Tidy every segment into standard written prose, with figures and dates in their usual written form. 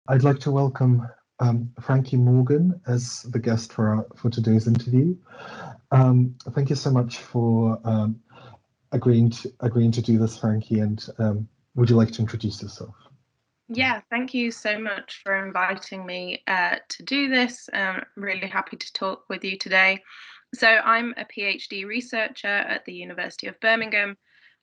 I'd like to welcome Frankie Morgan as the guest for today's interview. Thank you so much for agreeing to do this, Frankie. And would you like to introduce yourself? Yeah, thank you so much for inviting me to do this. I'm really happy to talk with you today. So I'm a PhD researcher at the University of Birmingham.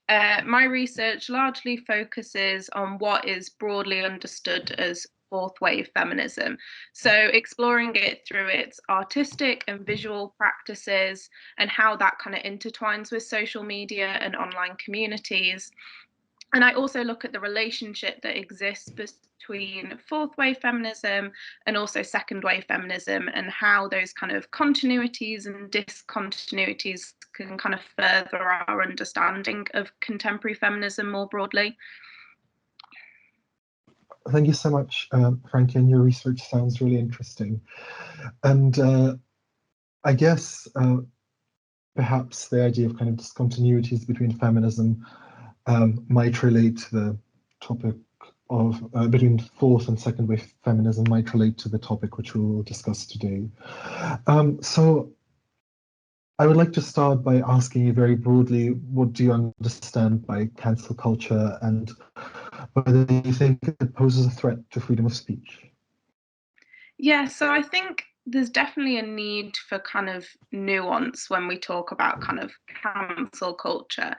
My research largely focuses on what is broadly understood as fourth wave feminism. So exploring it through its artistic and visual practices and how that kind of intertwines with social media and online communities. And I also look at the relationship that exists between fourth wave feminism and also second wave feminism, and how those kind of continuities and discontinuities can kind of further our understanding of contemporary feminism more broadly. Thank you so much, Frankie, and your research sounds really interesting. And I guess perhaps the idea of kind of discontinuities between feminism might relate to the topic of between fourth and second wave feminism might relate to the topic which we will discuss today. So I would like to start by asking you very broadly, what do you understand by cancel culture, and whether you think it poses a threat to freedom of speech? Yeah, so I think there's definitely a need for kind of nuance when we talk about kind of cancel culture.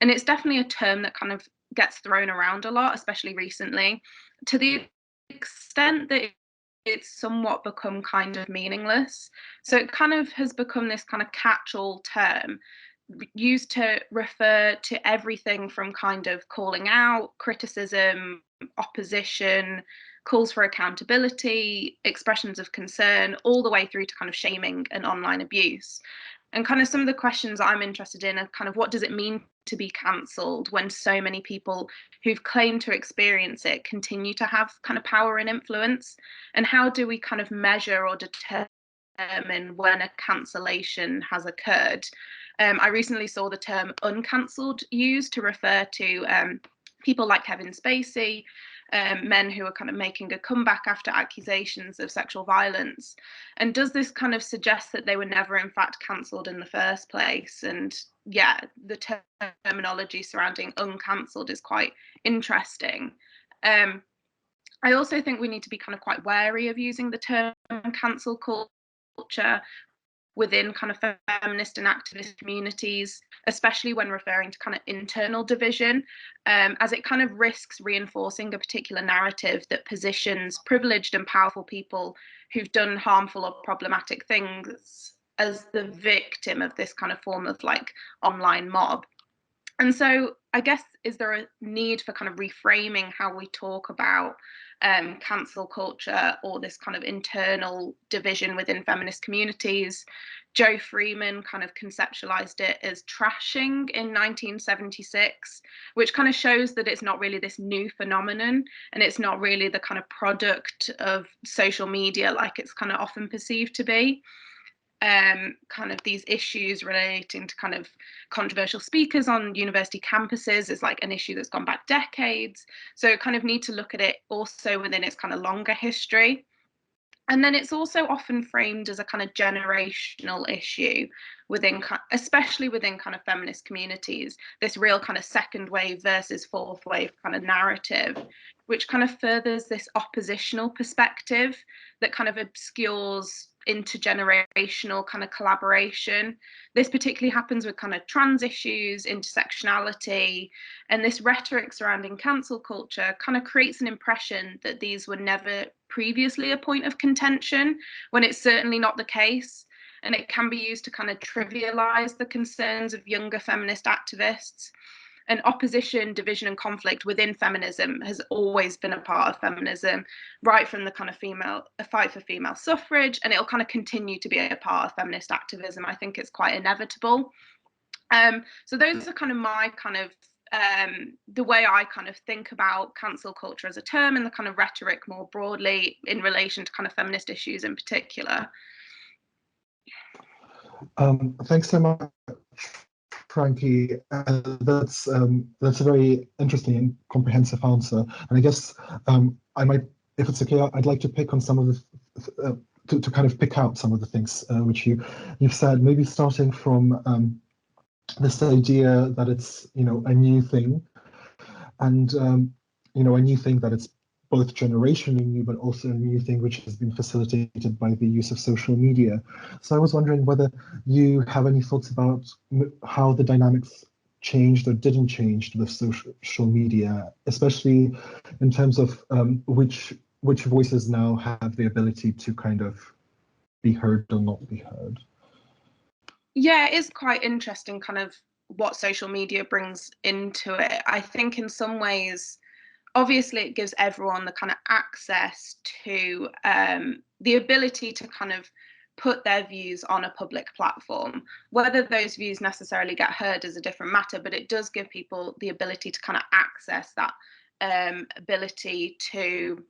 And it's definitely a term that kind of gets thrown around a lot, especially recently, to the extent that it's somewhat become kind of meaningless. So it kind of has become this kind of catch-all term used to refer to everything from kind of calling out, criticism, opposition, calls for accountability, expressions of concern, all the way through to kind of shaming and online abuse. And kind of some of the questions I'm interested in are kind of, what does it mean to be cancelled when so many people who've claimed to experience it continue to have kind of power and influence? And how do we kind of measure or determine when a cancellation has occurred? I recently saw the term uncancelled used to refer to people like Kevin Spacey, men who are kind of making a comeback after accusations of sexual violence. And does this kind of suggest that they were never in fact cancelled in the first place? And yeah, the terminology surrounding uncancelled is quite interesting. I also think we need to be kind of quite wary of using the term cancel culture within kind of feminist and activist communities, especially when referring to kind of internal division, as it kind of risks reinforcing a particular narrative that positions privileged and powerful people who've done harmful or problematic things as the victim of this kind of form of like online mob. And so I guess, is there a need for kind of reframing how we talk about cancel culture or this kind of internal division within feminist communities? Joe Freeman kind of conceptualized it as trashing in 1976, which kind of shows that it's not really this new phenomenon, and it's not really the kind of product of social media like it's kind of often perceived to be. Kind of these issues relating to kind of controversial speakers on university campuses is like an issue that's gone back decades. So kind of need to look at it also within its kind of longer history. And then it's also often framed as a kind of generational issue within, especially within kind of feminist communities, this real kind of second wave versus fourth wave kind of narrative, which kind of furthers this oppositional perspective that kind of obscures intergenerational kind of collaboration. This particularly happens with kind of trans issues, intersectionality, and this rhetoric surrounding cancel culture kind of creates an impression that these were never previously a point of contention, when it's certainly not the case. And it can be used to kind of trivialize the concerns of younger feminist activists. And opposition, division, and conflict within feminism has always been a part of feminism, right from the kind of a fight for female suffrage, and it'll kind of continue to be a part of feminist activism. I think it's quite inevitable. So those are kind of my kind of the way I kind of think about cancel culture as a term, and the kind of rhetoric more broadly in relation to kind of feminist issues in particular. Thanks so much, Frankie. That's a very interesting and comprehensive answer. And I guess I might if it's okay, I'd like to pick on some of the to kind of pick out some of the things which you've said, maybe starting from this idea that it's, you know, a new thing, and you know, a new thing that it's both generationally new, but also a new thing which has been facilitated by the use of social media. So I was wondering whether you have any thoughts about how the dynamics changed or didn't change with social media, especially in terms of which voices now have the ability to kind of be heard or not be heard. Yeah, it is quite interesting kind of what social media brings into it. I think in some ways, obviously it gives everyone the kind of access to the ability to kind of put their views on a public platform. Whether those views necessarily get heard is a different matter, but it does give people the ability to kind of access that ability to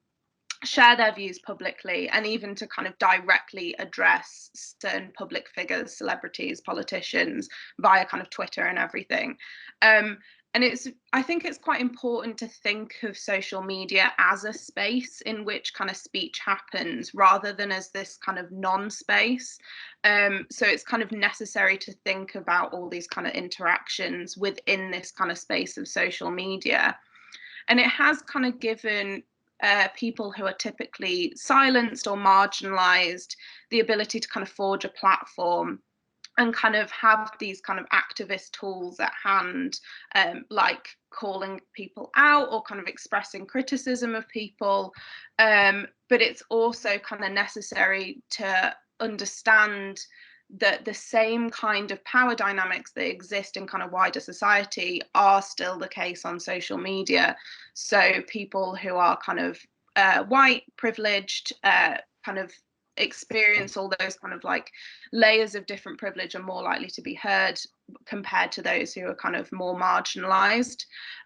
share their views publicly, and even to kind of directly address certain public figures, celebrities, politicians, via kind of Twitter and everything. And I think it's quite important to think of social media as a space in which kind of speech happens, rather than as this kind of non-space. So it's kind of necessary to think about all these kind of interactions within this kind of space of social media. And it has kind of given people who are typically silenced or marginalized the ability to kind of forge a platform and kind of have these kind of activist tools at hand, like calling people out or kind of expressing criticism of people. But it's also kind of necessary to understand that the same kind of power dynamics that exist in kind of wider society are still the case on social media. So people who are kind of white, privileged, kind of experience all those kind of like layers of different privilege are more likely to be heard compared to those who are kind of more marginalized.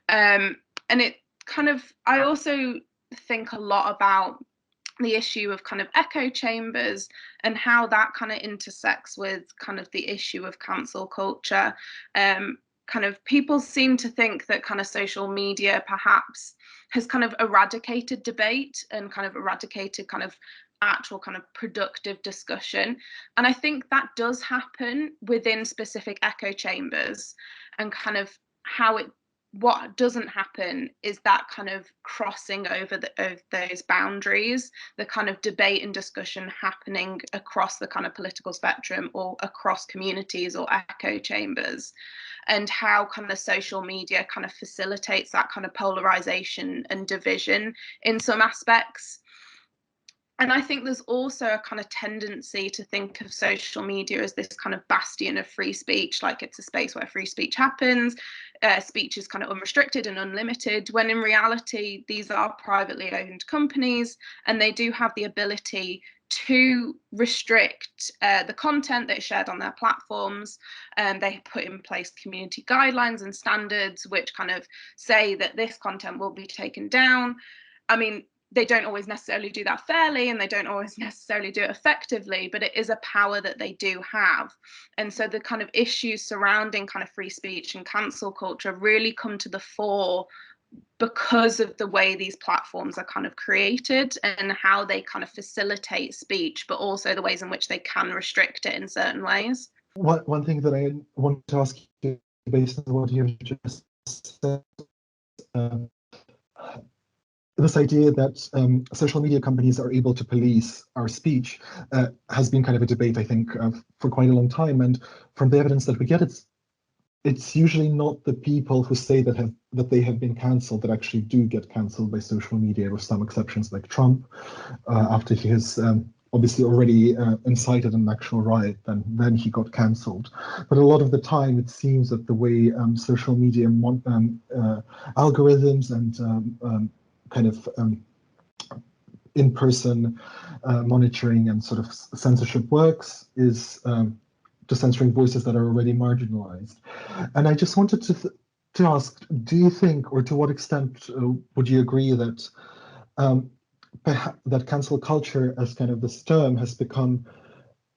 And it kind of, I also think a lot about the issue of kind of echo chambers and how that kind of intersects with kind of the issue of cancel culture. Kind of people seem to think that kind of social media perhaps has kind of eradicated debate and kind of eradicated kind of actual kind of productive discussion. And I think that does happen within specific echo chambers, and kind of what doesn't happen is that kind of crossing over of those boundaries, the kind of debate and discussion happening across the kind of political spectrum or across communities or echo chambers, and how kind of social media kind of facilitates that kind of polarization and division in some aspects. And I think there's also a kind of tendency to think of social media as this kind of bastion of free speech, like it's a space where free speech happens, speech is kind of unrestricted and unlimited, when in reality, these are privately owned companies, and they do have the ability to restrict the content that is shared on their platforms. They put in place community guidelines and standards which kind of say that this content will be taken down. I mean, they don't always necessarily do that fairly, and they don't always necessarily do it effectively, but it is a power that they do have. And so the kind of issues surrounding kind of free speech and cancel culture really come to the fore because of the way these platforms are kind of created and how they kind of facilitate speech, but also the ways in which they can restrict it in certain ways. One thing that I want to ask you, based on what you've just said, this idea that social media companies are able to police our speech has been kind of a debate, I think, for quite a long time. And from the evidence that we get, it's usually not the people who say that they have been cancelled that actually do get cancelled by social media, with some exceptions like Trump, after he has obviously already incited an actual riot, then he got cancelled. But a lot of the time, it seems that the way social media algorithms and kind of in-person monitoring and sort of censorship works is to censoring voices that are already marginalized. And I just wanted to ask, do you think, or to what extent would you agree that that cancel culture as kind of this term has become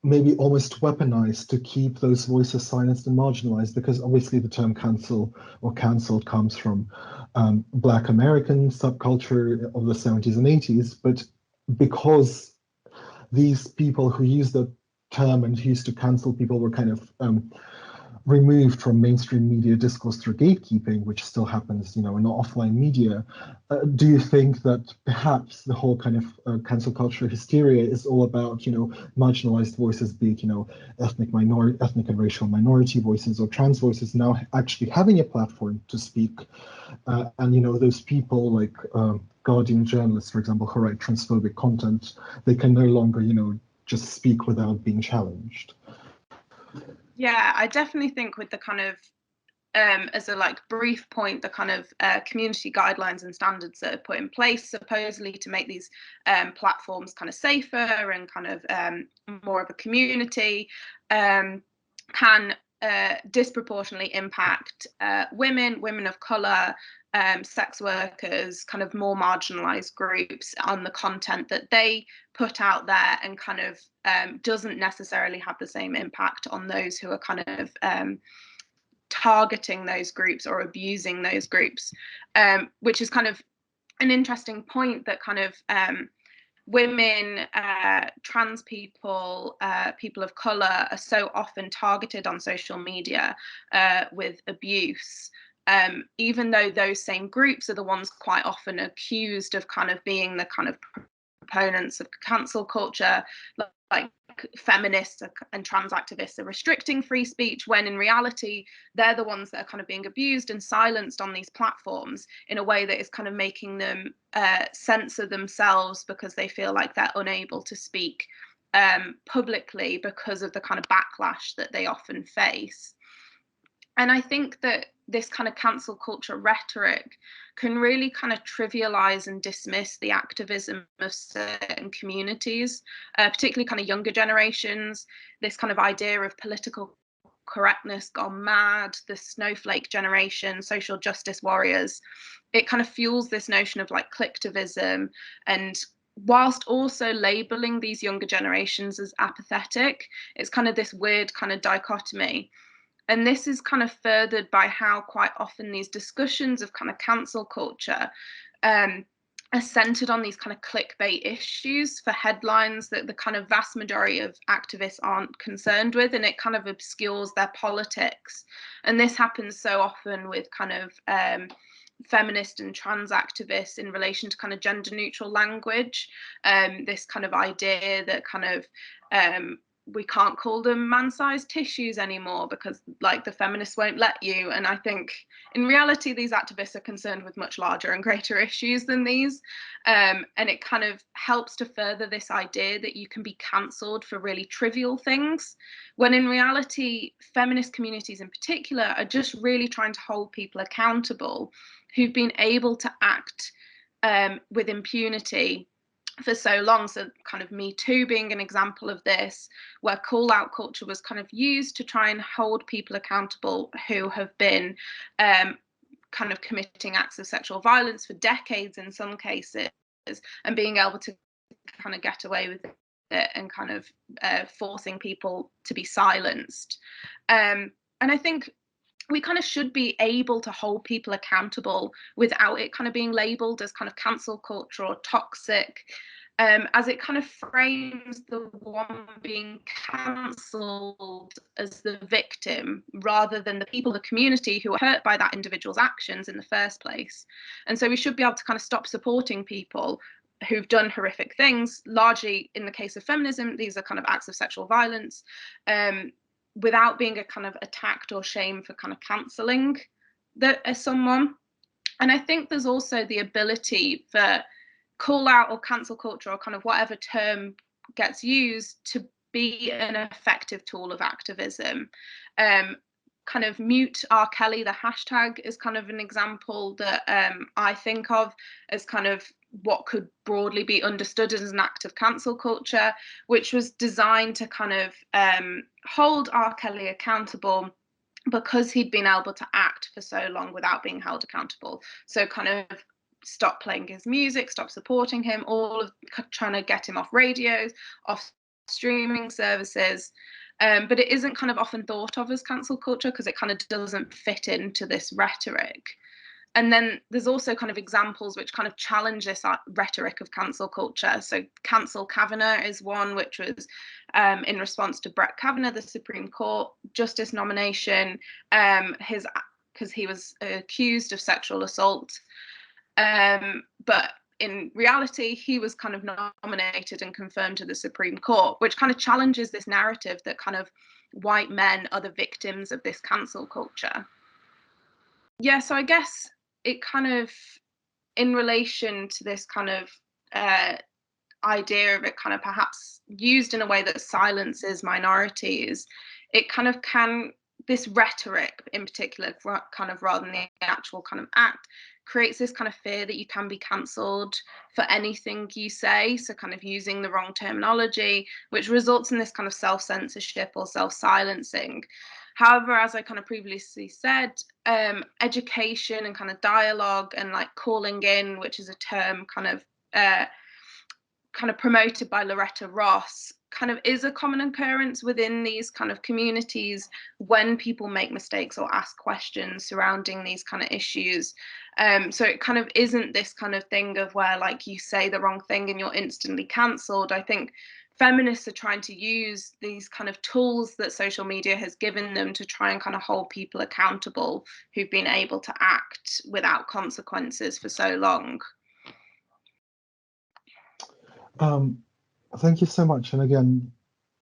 maybe almost weaponized to keep those voices silenced and marginalized, because obviously the term cancel or cancelled comes from Black American subculture of the 70s and 80s, but because these people who use the term and used to cancel people were kind of removed from mainstream media discourse through gatekeeping, which still happens, in offline media. Do you think that perhaps the whole kind of cancel culture hysteria is all about, marginalized voices, be it, ethnic and racial minority voices or trans voices now actually having a platform to speak, and those people like Guardian journalists, for example, who write transphobic content, they can no longer, just speak without being challenged? Yeah, I definitely think with the kind of as a brief point, the kind of community guidelines and standards that are put in place supposedly to make these platforms kind of safer and kind of more of a community can disproportionately impact women of color, sex workers, kind of more marginalized groups on the content that they put out there, and kind of doesn't necessarily have the same impact on those who are kind of targeting those groups or abusing those groups, which is kind of an interesting point, that kind of women, trans people, people of color are so often targeted on social media with abuse, even though those same groups are the ones quite often accused of kind of being the kind of proponents of cancel culture, like feminists and trans activists are restricting free speech, when in reality they're the ones that are kind of being abused and silenced on these platforms in a way that is kind of making them censor themselves, because they feel like they're unable to speak publicly because of the kind of backlash that they often face. And I think that this kind of cancel culture rhetoric can really kind of trivialize and dismiss the activism of certain communities, particularly kind of younger generations. This kind of idea of political correctness gone mad, the snowflake generation, social justice warriors, it kind of fuels this notion of like clicktivism, and whilst also labeling these younger generations as apathetic, it's kind of this weird kind of dichotomy. And this is kind of furthered by how quite often these discussions of kind of cancel culture are centered on these kind of clickbait issues for headlines that the kind of vast majority of activists aren't concerned with, and it kind of obscures their politics. And this happens so often with kind of feminist and trans activists in relation to kind of gender neutral language, this kind of idea that kind of we can't call them man-sized tissues anymore because like the feminists won't let you. And I think in reality these activists are concerned with much larger and greater issues than these, and it kind of helps to further this idea that you can be cancelled for really trivial things, when in reality feminist communities in particular are just really trying to hold people accountable who've been able to act with impunity for so long. So kind of Me Too being an example of this, where call out culture was kind of used to try and hold people accountable who have been kind of committing acts of sexual violence for decades in some cases, and being able to kind of get away with it and kind of forcing people to be silenced. And I think we kind of should be able to hold people accountable without it kind of being labeled as kind of cancel culture or toxic, as it kind of frames the one being cancelled as the victim rather than the people, the community who are hurt by that individual's actions in the first place. And so we should be able to kind of stop supporting people who've done horrific things. Largely in the case of feminism, these are kind of acts of sexual violence, without being a kind of attacked or shamed for kind of cancelling someone. And I think there's also the ability for call out or cancel culture or kind of whatever term gets used to be an effective tool of activism. Kind of Mute R. Kelly, the hashtag, is kind of an example that I think of as kind of what could broadly be understood as an act of cancel culture, which was designed to kind of hold R. Kelly accountable because he'd been able to act for so long without being held accountable. So kind of stop playing his music, stop supporting him, all of trying to get him off radios, off streaming services. But it isn't kind of often thought of as cancel culture because it kind of doesn't fit into this rhetoric. And then there's also kind of examples which kind of challenge this rhetoric of cancel culture. So cancel Kavanaugh is one, which was in response to Brett Kavanaugh, the Supreme Court justice nomination, because he was accused of sexual assault. But in reality, he was kind of nominated and confirmed to the Supreme Court, which kind of challenges this narrative that kind of white men are the victims of this cancel culture. Yeah, so I guess it kind of, in relation to this kind of idea of it kind of perhaps used in a way that silences minorities, it kind of can, this rhetoric in particular, kind of rather than the actual kind of act, creates this kind of fear that you can be cancelled for anything you say. So kind of using the wrong terminology, which results in this kind of self-censorship or self-silencing. However, as I kind of previously said, education and kind of dialogue and like calling in, which is a term kind of promoted by Loretta Ross, kind of is a common occurrence within these kind of communities when people make mistakes or ask questions surrounding these kind of issues. So it kind of isn't this kind of thing of where like you say the wrong thing and you're instantly cancelled. I think feminists are trying to use these kind of tools that social media has given them to try and kind of hold people accountable who've been able to act without consequences for so long. Thank you so much. And again,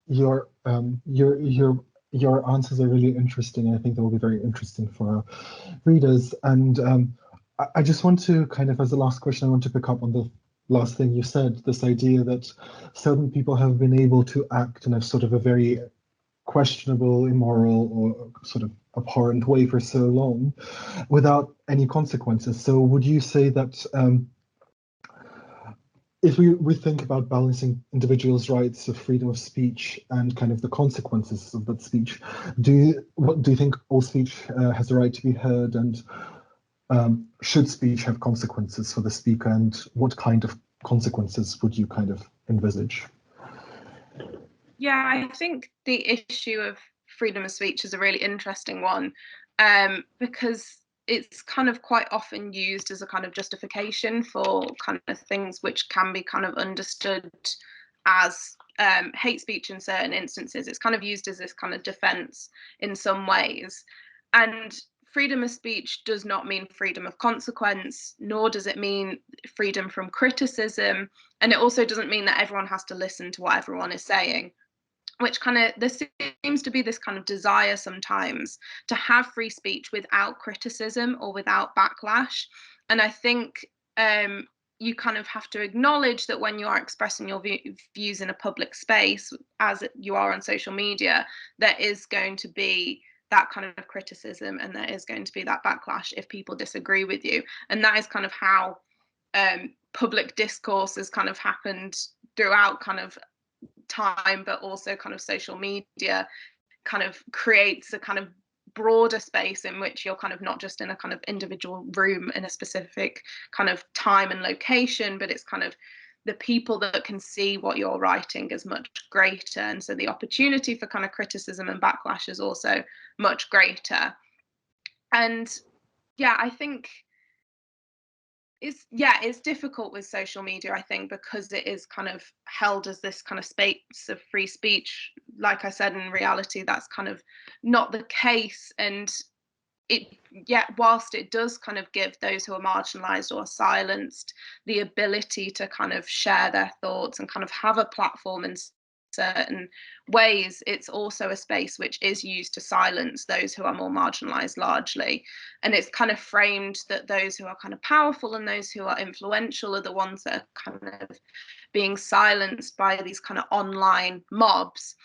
your answers are really interesting. I think they will be very interesting for our readers. And I just want to kind of, as the last question, I want to pick up on the last thing you said, this idea that certain people have been able to act in a sort of a very questionable, immoral, or sort of abhorrent way for so long without any consequences. So would you say that if we think about balancing individuals' rights of freedom of speech and kind of the consequences of that speech, do you think all speech has the right to be heard, and should speech have consequences for the speaker, and what kind of consequences would you kind of envisage? Yeah, I think the issue of freedom of speech is a really interesting one, because it's kind of quite often used as a kind of justification for kind of things which can be kind of understood as hate speech in certain instances. It's kind of used as this kind of defense in some ways. And freedom of speech does not mean freedom of consequence, nor does it mean freedom from criticism. And it also doesn't mean that everyone has to listen to what everyone is saying, which kind of, there seems to be this kind of desire sometimes to have free speech without criticism or without backlash. And I think you kind of have to acknowledge that when you are expressing your views in a public space, as you are on social media, there is going to be that kind of criticism, and there is going to be that backlash if people disagree with you. And that is kind of how public discourse has kind of happened throughout kind of time, but also kind of social media kind of creates a kind of broader space in which you're kind of not just in a kind of individual room in a specific kind of time and location, but it's kind of the people that can see what you're writing is much greater. And so the opportunity for kind of criticism and backlash is also much greater. And yeah, I think it's difficult with social media, I think, because it is kind of held as this kind of space of free speech. Like I said, in reality, that's kind of not the case. And whilst it does kind of give those who are marginalized or silenced the ability to kind of share their thoughts and kind of have a platform in certain ways, it's also a space which is used to silence those who are more marginalized largely. And it's kind of framed that those who are kind of powerful and those who are influential are the ones that are kind of being silenced by these kind of online mobs,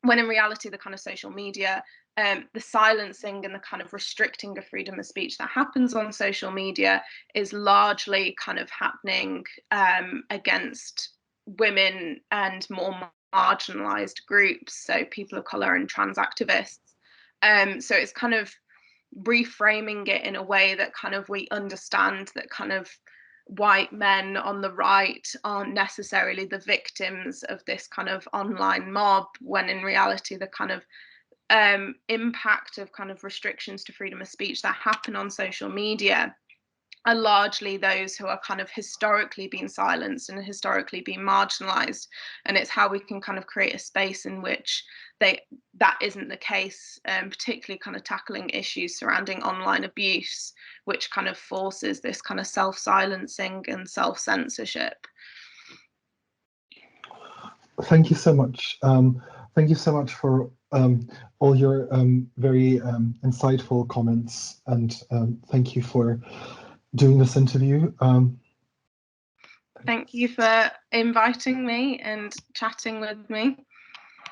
when in reality the kind of social media, the silencing and the kind of restricting of freedom of speech that happens on social media is largely kind of happening against women and more marginalized groups, so people of color and trans activists. So it's kind of reframing it in a way that kind of we understand that kind of white men on the right aren't necessarily the victims of this kind of online mob, when in reality the kind of impact of kind of restrictions to freedom of speech that happen on social media are largely those who are kind of historically being silenced and historically being marginalized. And it's how we can kind of create a space in which that isn't the case, particularly kind of tackling issues surrounding online abuse, which kind of forces this kind of self-silencing and self-censorship. Thank you so much. Thank you so much for all your very insightful comments, and thank you for doing this interview. Thank you for inviting me and chatting with me.